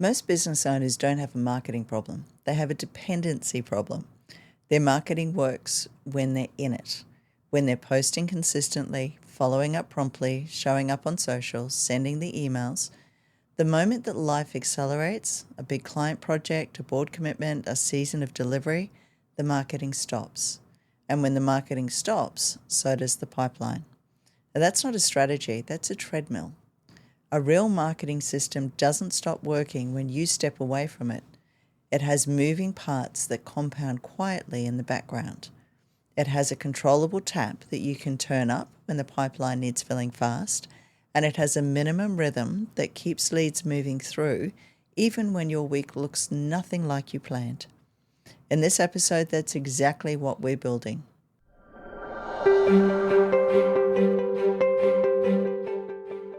Most business owners don't have a marketing problem. They have a dependency problem. Their marketing works when they're in it, when they're posting consistently, following up promptly, showing up on social, sending the emails. The moment that life accelerates, a big client project, a board commitment, a season of delivery, the marketing stops. And when the marketing stops, so does the pipeline. Now, that's not a strategy, that's a treadmill. A real marketing system doesn't stop working when you step away from it. It has moving parts that compound quietly in the background. It has a controllable tap that you can turn up when the pipeline needs filling fast, and it has a minimum rhythm that keeps leads moving through even when your week looks nothing like you planned. In this episode, that's exactly what we're building.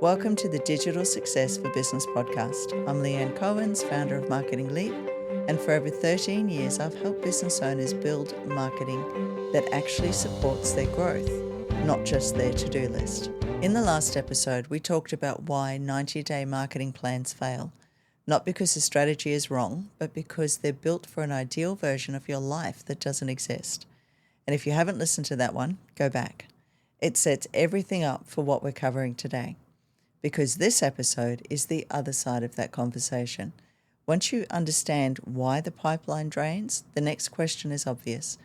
Welcome to the Digital Success for Business podcast. I'm Leanne Cohens, founder of Marketing Leap, and for over 13 years, I've helped business owners build marketing that actually supports their growth, not just their to-do list. In the last episode, we talked about why 90-day marketing plans fail, not because the strategy is wrong, but because they're built for an ideal version of your life that doesn't exist. And if you haven't listened to that one, go back. It sets everything up for what we're covering today, because this episode is the other side of that conversation. Once you understand why the pipeline drains, the next question is obvious.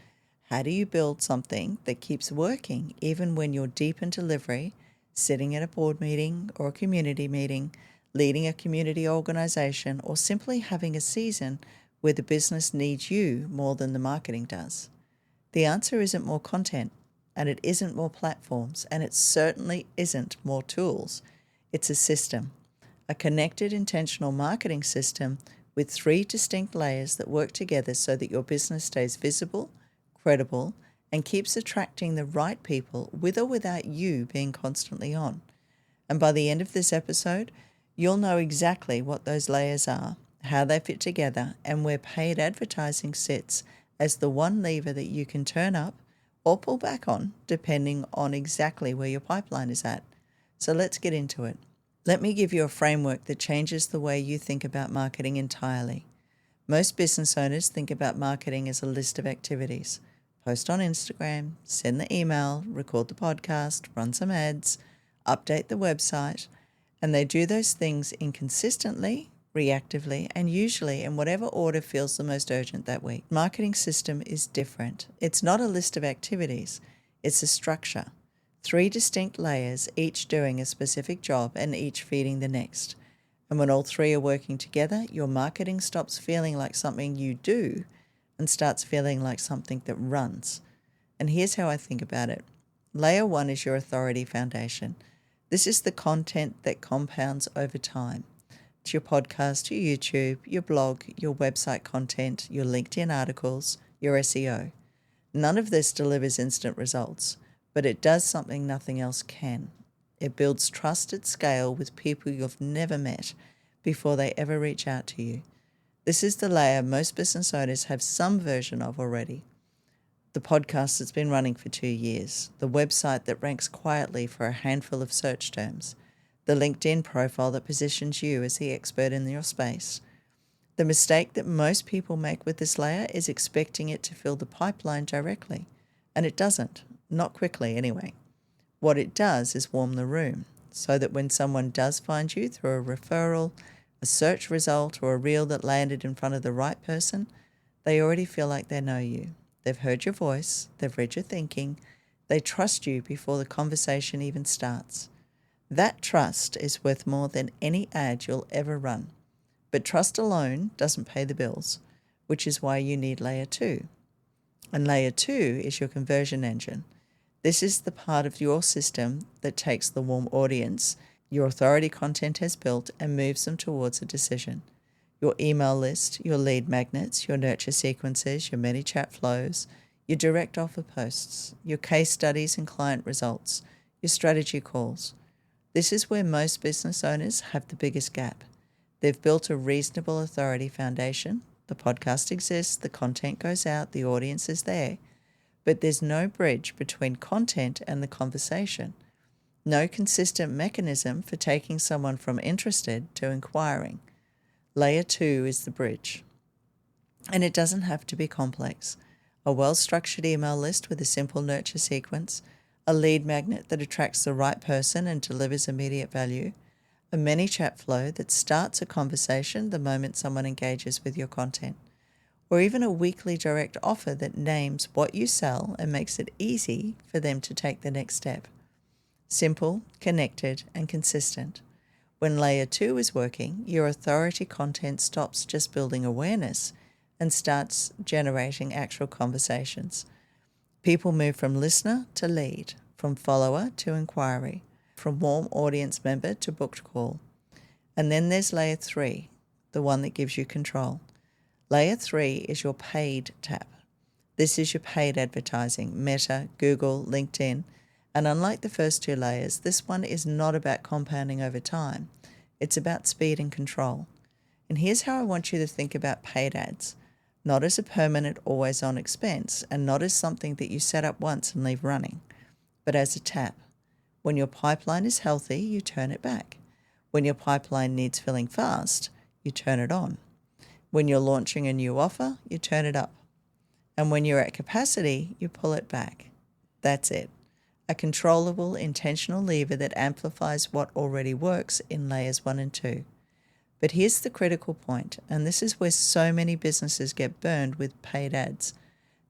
How do you build something that keeps working even when you're deep in delivery, sitting at a board meeting or a community meeting, leading a community organization, or simply having a season where the business needs you more than the marketing does? The answer isn't more content, and it isn't more platforms, and it certainly isn't more tools. It's a system, a connected intentional marketing system with 3 distinct layers that work together so that your business stays visible, credible, and keeps attracting the right people with or without you being constantly on. And by the end of this episode, you'll know exactly what those layers are, how they fit together, and where paid advertising sits as the one lever that you can turn up or pull back on, depending on exactly where your pipeline is at. So let's get into it. Let me give you a framework that changes the way you think about marketing entirely. Most business owners think about marketing as a list of activities. Post on Instagram, send the email, record the podcast, run some ads, update the website, and they do those things inconsistently, reactively, and usually in whatever order feels the most urgent that week. Marketing system is different. It's not a list of activities. It's a structure. 3 distinct layers, each doing a specific job and each feeding the next. And when all 3 are working together, your marketing stops feeling like something you do and starts feeling like something that runs. And here's how I think about it. Layer 1 is your authority foundation. This is the content that compounds over time. It's your podcast, your YouTube, your blog, your website content, your LinkedIn articles, your SEO. None of this delivers instant results, but it does something nothing else can. It builds trust at scale with people you've never met before they ever reach out to you. This is the layer most business owners have some version of already. The podcast that's been running for 2 years, the website that ranks quietly for a handful of search terms, the LinkedIn profile that positions you as the expert in your space. The mistake that most people make with this layer is expecting it to fill the pipeline directly, and it doesn't. Not quickly, anyway. What it does is warm the room so that when someone does find you through a referral, a search result, or a reel that landed in front of the right person, they already feel like they know you. They've heard your voice, they've read your thinking, they trust you before the conversation even starts. That trust is worth more than any ad you'll ever run. But trust alone doesn't pay the bills, which is why you need layer 2. And layer 2 is your conversion engine. This is the part of your system that takes the warm audience your authority content has built and moves them towards a decision. Your email list, your lead magnets, your nurture sequences, your ManyChat flows, your direct offer posts, your case studies and client results, your strategy calls. This is where most business owners have the biggest gap. They've built a reasonable authority foundation. The podcast exists, the content goes out, the audience is there. But there's no bridge between content and the conversation. No consistent mechanism for taking someone from interested to inquiring. Layer 2 is the bridge. And it doesn't have to be complex. A well-structured email list with a simple nurture sequence, a lead magnet that attracts the right person and delivers immediate value, a mini chat flow that starts a conversation the moment someone engages with your content, or even a weekly direct offer that names what you sell and makes it easy for them to take the next step. Simple, connected, and consistent. When layer 2 is working, your authority content stops just building awareness and starts generating actual conversations. People move from listener to lead, from follower to inquiry, from warm audience member to booked call. And then there's layer 3, the one that gives you control. Layer 3 is your paid tab. This is your paid advertising, Meta, Google, LinkedIn. And unlike the first 2 layers, this one is not about compounding over time. It's about speed and control. And here's how I want you to think about paid ads. Not as a permanent, always-on expense, and not as something that you set up once and leave running, but as a tap. When your pipeline is healthy, you turn it back. When your pipeline needs filling fast, you turn it on. When you're launching a new offer, you turn it up. And when you're at capacity, you pull it back. That's it. A controllable, intentional lever that amplifies what already works in layers 1 and 2. But here's the critical point, and this is where so many businesses get burned with paid ads.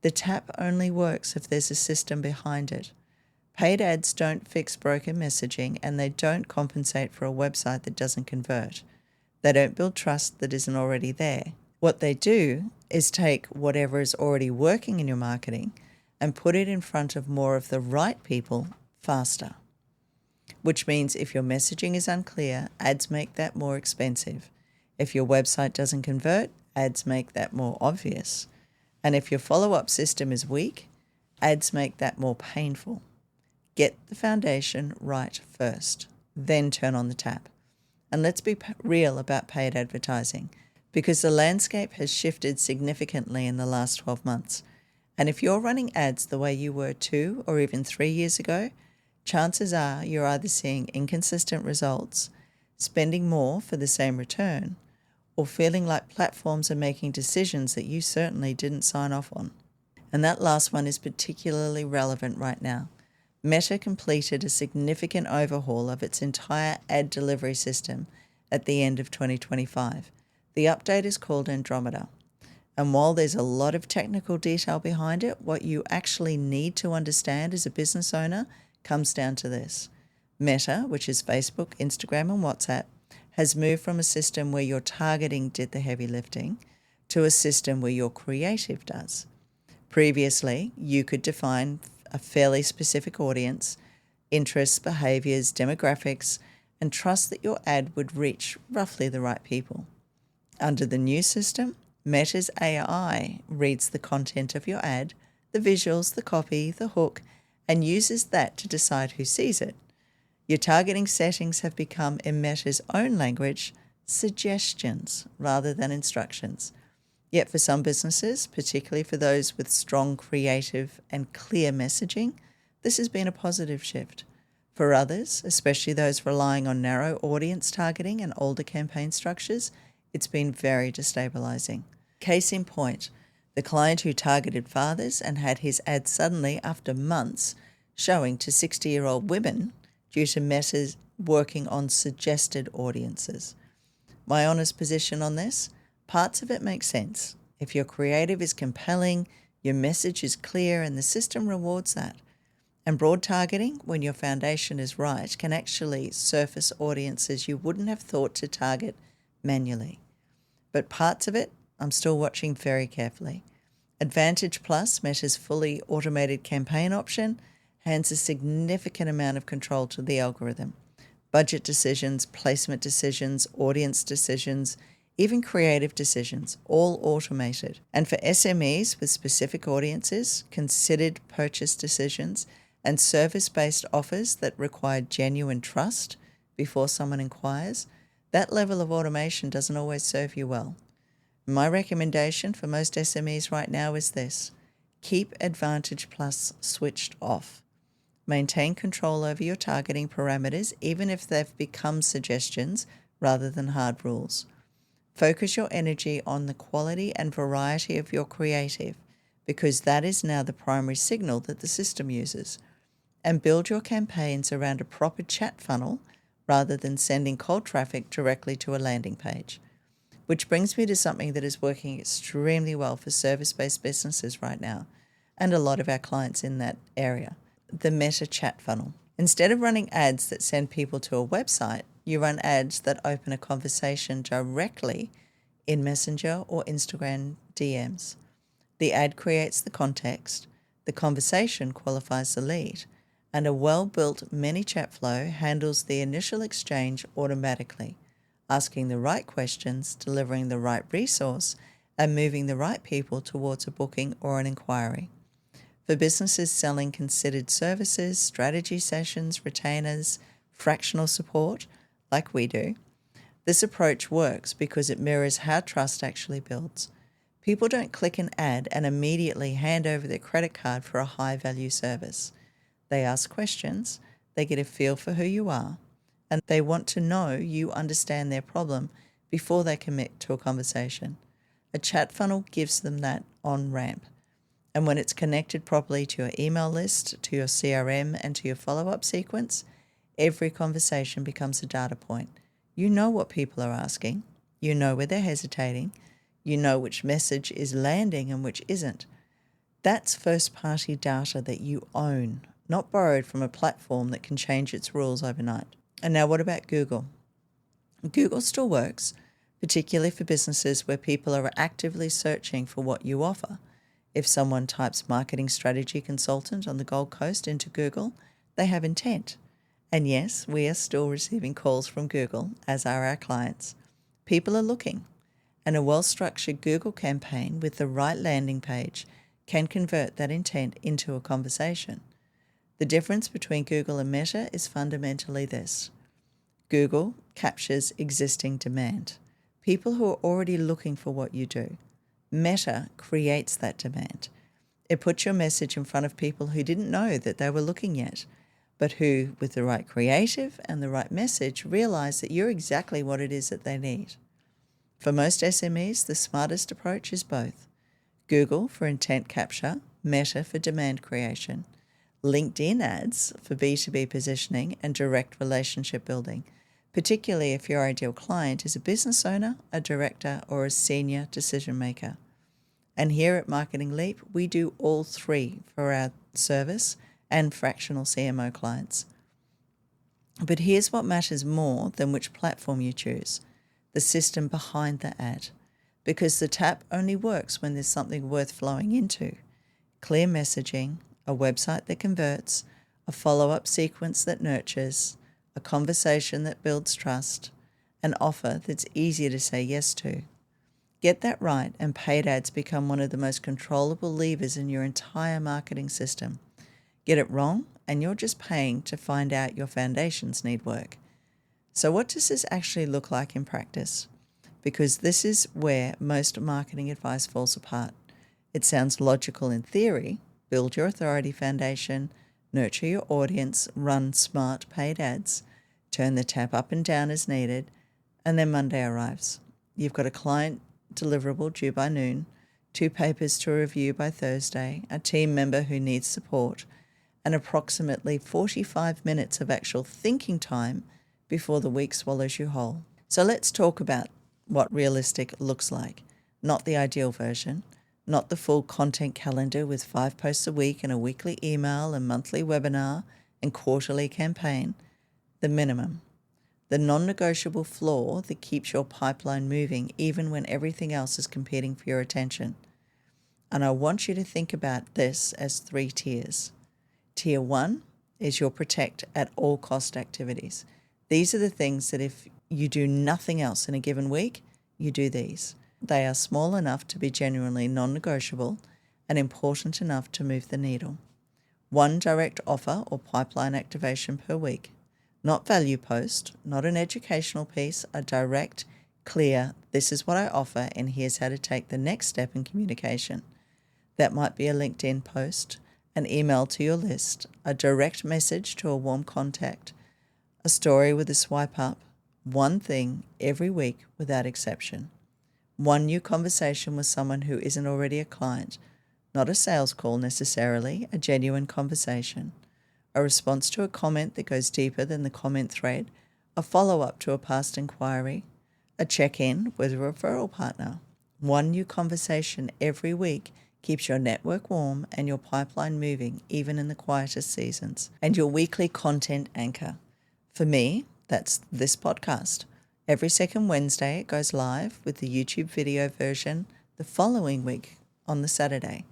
The tap only works if there's a system behind it. Paid ads don't fix broken messaging, and they don't compensate for a website that doesn't convert. They don't build trust that isn't already there. What they do is take whatever is already working in your marketing and put it in front of more of the right people faster. Which means if your messaging is unclear, ads make that more expensive. If your website doesn't convert, ads make that more obvious. And if your follow-up system is weak, ads make that more painful. Get the foundation right first, then turn on the tap. And let's be real about paid advertising, because the landscape has shifted significantly in the last 12 months. And if you're running ads the way you were 2 or even 3 years ago, chances are you're either seeing inconsistent results, spending more for the same return, or feeling like platforms are making decisions that you certainly didn't sign off on. And that last one is particularly relevant right now. Meta completed a significant overhaul of its entire ad delivery system at the end of 2025. The update is called Andromeda. And while there's a lot of technical detail behind it, what you actually need to understand as a business owner comes down to this. Meta, which is Facebook, Instagram, and WhatsApp, has moved from a system where your targeting did the heavy lifting to a system where your creative does. Previously, you could define a fairly specific audience, interests, behaviors, demographics, and trust that your ad would reach roughly the right people. Under the new system, Meta's AI reads the content of your ad, the visuals, the copy, the hook, and uses that to decide who sees it. Your targeting settings have become, in Meta's own language, suggestions rather than instructions. Yet for some businesses, particularly for those with strong creative and clear messaging, this has been a positive shift. For others, especially those relying on narrow audience targeting and older campaign structures, it's been very destabilizing. Case in point, the client who targeted fathers and had his ad suddenly, after months, showing to 60-year-old women due to Meta's working on suggested audiences. My honest position on this? Parts of it make sense. If your creative is compelling, your message is clear, and the system rewards that. And broad targeting, when your foundation is right, can actually surface audiences you wouldn't have thought to target manually. But parts of it, I'm still watching very carefully. Advantage Plus, Meta's fully automated campaign option, hands a significant amount of control to the algorithm. Budget decisions, placement decisions, audience decisions, even creative decisions, all automated. And for SMEs with specific audiences, considered purchase decisions, and service-based offers that require genuine trust before someone inquires, that level of automation doesn't always serve you well. My recommendation for most SMEs right now is this: keep Advantage Plus switched off. Maintain control over your targeting parameters, even if they've become suggestions rather than hard rules. Focus your energy on the quality and variety of your creative, because that is now the primary signal that the system uses. And build your campaigns around a proper chat funnel rather than sending cold traffic directly to a landing page. Which brings me to something that is working extremely well for service-based businesses right now, and a lot of our clients in that area, the meta chat funnel. Instead of running ads that send people to a website, you run ads that open a conversation directly in Messenger or Instagram DMs. The ad creates the context, the conversation qualifies the lead, and a well-built mini-chat flow handles the initial exchange automatically, asking the right questions, delivering the right resource, and moving the right people towards a booking or an inquiry. For businesses selling considered services, strategy sessions, retainers, fractional support, like we do, this approach works because it mirrors how trust actually builds. People don't click an ad and immediately hand over their credit card for a high-value service. They ask questions, they get a feel for who you are, and they want to know you understand their problem before they commit to a conversation. A chat funnel gives them that on-ramp. And when it's connected properly to your email list, to your CRM, and to your follow-up sequence, every conversation becomes a data point. You know what people are asking. You know where they're hesitating. You know which message is landing and which isn't. That's first-party data that you own, not borrowed from a platform that can change its rules overnight. And now what about Google? Google still works, particularly for businesses where people are actively searching for what you offer. If someone types marketing strategy consultant on the Gold Coast into Google, they have intent. And yes, we are still receiving calls from Google, as are our clients. People are looking, and a well-structured Google campaign with the right landing page can convert that intent into a conversation. The difference between Google and Meta is fundamentally this. Google captures existing demand, people who are already looking for what you do. Meta creates that demand. It puts your message in front of people who didn't know that they were looking yet, but who, with the right creative and the right message, realize that you're exactly what it is that they need. For most SMEs, the smartest approach is both. Google for intent capture, Meta for demand creation, LinkedIn ads for B2B positioning and direct relationship building, particularly if your ideal client is a business owner, a director, or a senior decision maker. And here at Marketing Leap, we do all three for our service and fractional CMO clients. But here's what matters more than which platform you choose: the system behind the ad. Because the tap only works when there's something worth flowing into. Clear messaging, a website that converts, a follow-up sequence that nurtures, a conversation that builds trust, an offer that's easier to say yes to. Get that right, and paid ads become one of the most controllable levers in your entire marketing system. Get it wrong, and you're just paying to find out your foundations need work. So what does this actually look like in practice? Because this is where most marketing advice falls apart. It sounds logical in theory: build your authority foundation, nurture your audience, run smart paid ads, turn the tap up and down as needed, and then Monday arrives. You've got a client deliverable due by noon, 2 papers to review by Thursday, a team member who needs support, and approximately 45 minutes of actual thinking time before the week swallows you whole. So let's talk about what realistic looks like. Not the ideal version, not the full content calendar with 5 posts a week and a weekly email and monthly webinar and quarterly campaign. The minimum. The non-negotiable floor that keeps your pipeline moving even when everything else is competing for your attention. And I want you to think about this as 3 tiers. Tier 1 is your protect at all cost activities. These are the things that if you do nothing else in a given week, you do these. They are small enough to be genuinely non-negotiable and important enough to move the needle. 1 direct offer or pipeline activation per week. Not value post, not an educational piece, a direct, clear, this is what I offer and here's how to take the next step in communication. That might be a LinkedIn post, an email to your list, a direct message to a warm contact, a story with a swipe up, 1 thing every week without exception. One new conversation with someone who isn't already a client, not a sales call necessarily, a genuine conversation. A response to a comment that goes deeper than the comment thread, a follow-up to a past inquiry, a check-in with a referral partner. One new conversation every week keeps your network warm and your pipeline moving even in the quietest seasons. And your weekly content anchor. For me, that's this podcast. Every second Wednesday it goes live with the YouTube video version the following week on the Saturday.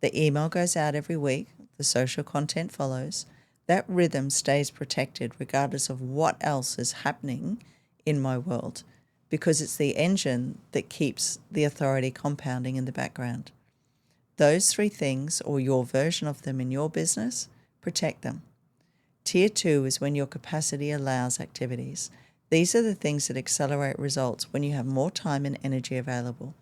The email goes out every week, the social content follows. That rhythm stays protected regardless of what else is happening in my world, because it's the engine that keeps the authority compounding in the background. Those three things, or your version of them in your business, protect them. Tier 2 is when your capacity allows activities. These are the things that accelerate results when you have more time and energy available.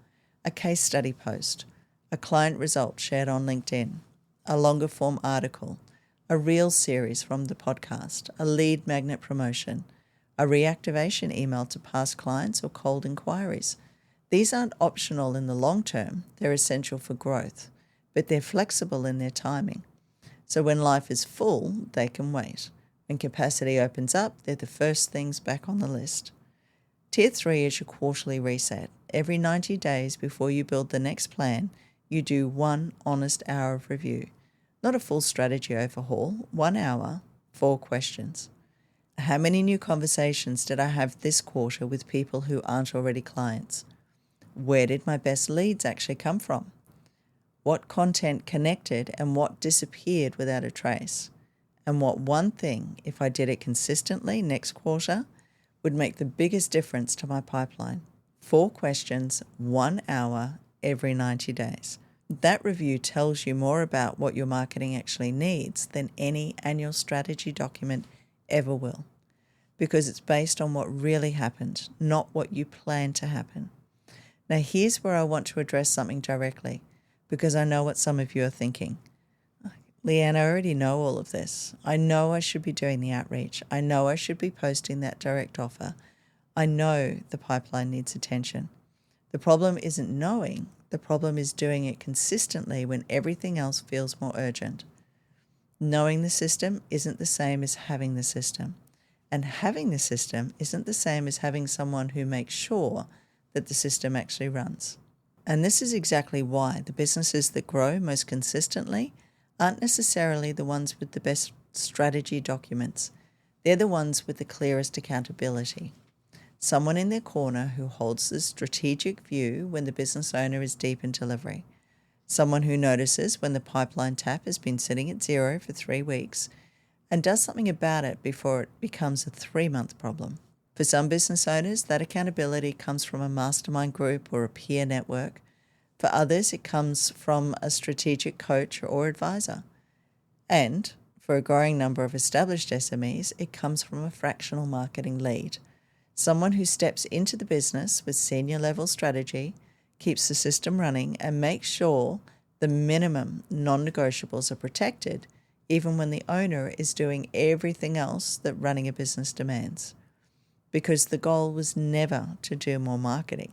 A case study post, a client result shared on LinkedIn, a longer form article, a reel series from the podcast, a lead magnet promotion, a reactivation email to past clients or cold inquiries. These aren't optional in the long term, they're essential for growth, but they're flexible in their timing. So when life is full, they can wait. When capacity opens up, they're the first things back on the list. Tier 3 is your quarterly reset. Every 90 days before you build the next plan, you do 1 honest hour of review. Not a full strategy overhaul, 1 hour, 4 questions. How many new conversations did I have this quarter with people who aren't already clients? Where did my best leads actually come from? What content connected and what disappeared without a trace? And what one thing, if I did it consistently next quarter, would make the biggest difference to my pipeline? 4 questions, 1 hour, every 90 days. That review tells you more about what your marketing actually needs than any annual strategy document ever will, because it's based on what really happened, not what you plan to happen. Now, here's where I want to address something directly, because I know what some of you are thinking. Leanne, I already know all of this. I know I should be doing the outreach. I know I should be posting that direct offer. I know the pipeline needs attention. The problem isn't knowing. The problem is doing it consistently when everything else feels more urgent. Knowing the system isn't the same as having the system. And having the system isn't the same as having someone who makes sure that the system actually runs. And this is exactly why the businesses that grow most consistently aren't necessarily the ones with the best strategy documents. They're the ones with the clearest accountability. Someone in their corner who holds the strategic view when the business owner is deep in delivery. Someone who notices when the pipeline tap has been sitting at 0 for 3 weeks and does something about it before it becomes a 3-month problem. For some business owners, that accountability comes from a mastermind group or a peer network. For others, it comes from a strategic coach or advisor. And for a growing number of established SMEs, it comes from a fractional marketing lead. Someone who steps into the business with senior level strategy, keeps the system running, and makes sure the minimum non-negotiables are protected, even when the owner is doing everything else that running a business demands. Because the goal was never to do more marketing.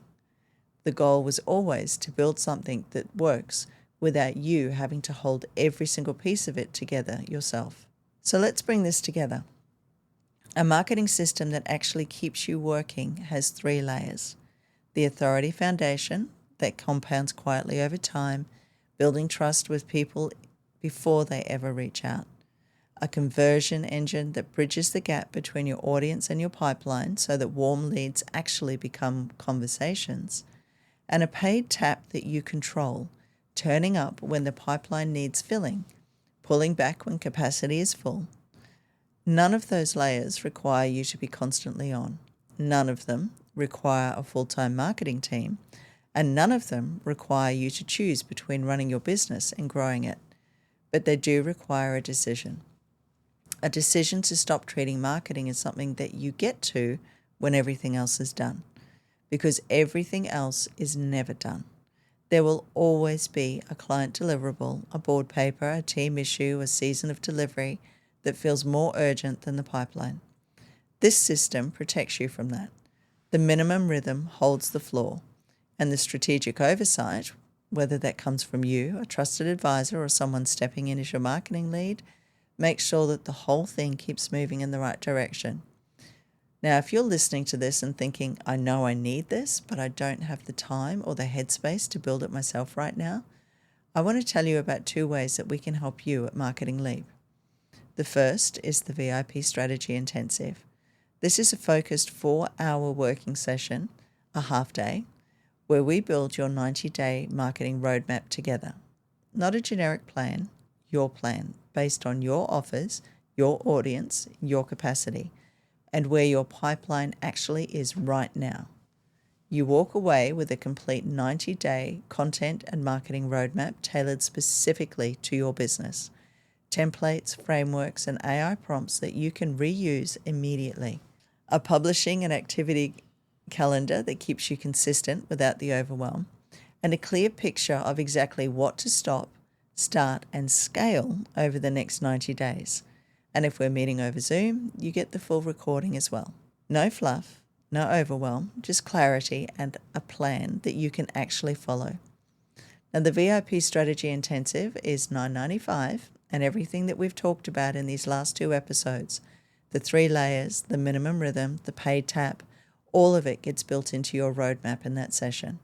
The goal was always to build something that works without you having to hold every single piece of it together yourself. So let's bring this together. A marketing system that actually keeps you working has 3 layers. The authority foundation that compounds quietly over time, building trust with people before they ever reach out. A conversion engine that bridges the gap between your audience and your pipeline so that warm leads actually become conversations. And a paid tap that you control, turning up when the pipeline needs filling, pulling back when capacity is full. None of those layers require you to be constantly on. None of them require a full-time marketing team, and none of them require you to choose between running your business and growing it. But they do require a decision to stop treating marketing as something that you get to when everything else is done, because everything else is never done. There will always be a client deliverable, a board paper, a team issue, a season of delivery that feels more urgent than the pipeline. This system protects you from that. The minimum rhythm holds the floor. And the strategic oversight, whether that comes from you, a trusted advisor, or someone stepping in as your marketing lead, make sure that the whole thing keeps moving in the right direction. Now, if you're listening to this and thinking, I know I need this, but I don't have the time or the headspace to build it myself right now, I want to tell you about 2 ways that we can help you at Marketing Leap. The first is the VIP Strategy Intensive. This is a focused 4-hour working session, a half day, where we build your 90-day marketing roadmap together. Not a generic plan, your plan, based on your offers, your audience, your capacity, and where your pipeline actually is right now. You walk away with a complete 90-day content and marketing roadmap tailored specifically to your business. Templates, frameworks, and AI prompts that you can reuse immediately. A publishing and activity calendar that keeps you consistent without the overwhelm, and a clear picture of exactly what to stop, start, and scale over the next 90 days. And if we're meeting over Zoom, you get the full recording as well. No fluff, no overwhelm, just clarity and a plan that you can actually follow. Now, the VIP Strategy Intensive is $9.95, and everything that we've talked about in these last 2 episodes, the 3 layers, the minimum rhythm, the paid tap, all of it gets built into your roadmap in that session.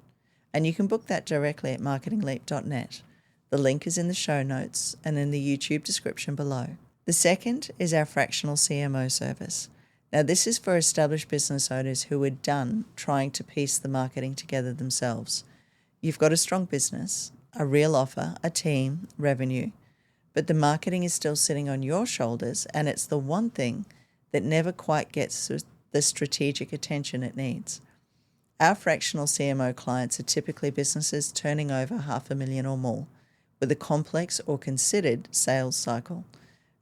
And you can book that directly at marketingleap.net. The link is in the show notes and in the YouTube description below. The second is our fractional CMO service. Now, this is for established business owners who are done trying to piece the marketing together themselves. You've got a strong business, a real offer, a team, revenue, but the marketing is still sitting on your shoulders, and it's the one thing that never quite gets the strategic attention it needs. Our fractional CMO clients are typically businesses turning over $500,000 or more, with a complex or considered sales cycle,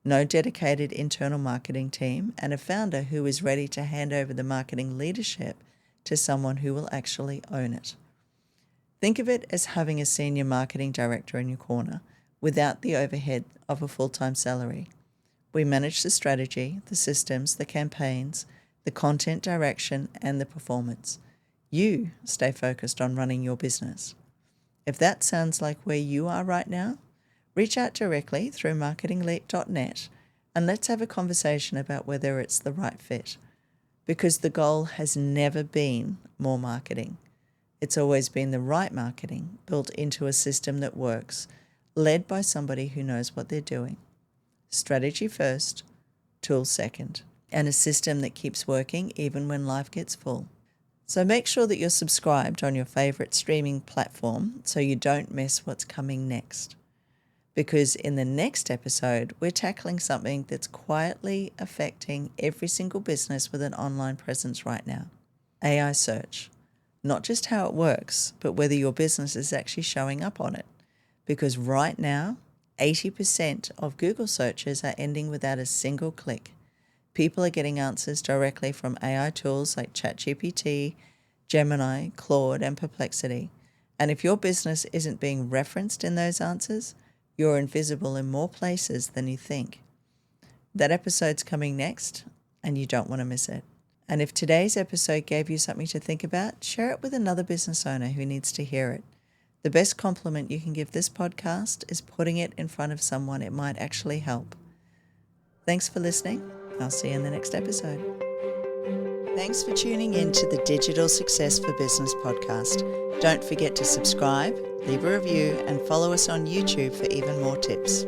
no dedicated internal marketing team, and a founder who is ready to hand over the marketing leadership to someone who will actually own it. Think of it as having a senior marketing director in your corner without the overhead of a full-time salary. We manage the strategy, the systems, the campaigns, the content direction, and the performance. You stay focused on running your business. If that sounds like where you are right now, reach out directly through marketingleap.net and let's have a conversation about whether it's the right fit. Because the goal has never been more marketing. It's always been the right marketing built into a system that works, led by somebody who knows what they're doing. Strategy first, tools second, and a system that keeps working even when life gets full. So make sure that you're subscribed on your favorite streaming platform so you don't miss what's coming next. Because in the next episode, we're tackling something that's quietly affecting every single business with an online presence right now. AI search. Not just how it works, but whether your business is actually showing up on it. Because right now, 80% of Google searches are ending without a single click. People are getting answers directly from AI tools like ChatGPT, Gemini, Claude, and Perplexity. And if your business isn't being referenced in those answers, you're invisible in more places than you think. That episode's coming next, and you don't want to miss it. And if today's episode gave you something to think about, share it with another business owner who needs to hear it. The best compliment you can give this podcast is putting it in front of someone it might actually help. Thanks for listening. I'll see you in the next episode. Thanks for tuning in to the Digital Success for Business podcast. Don't forget to subscribe, leave a review, and follow us on YouTube for even more tips.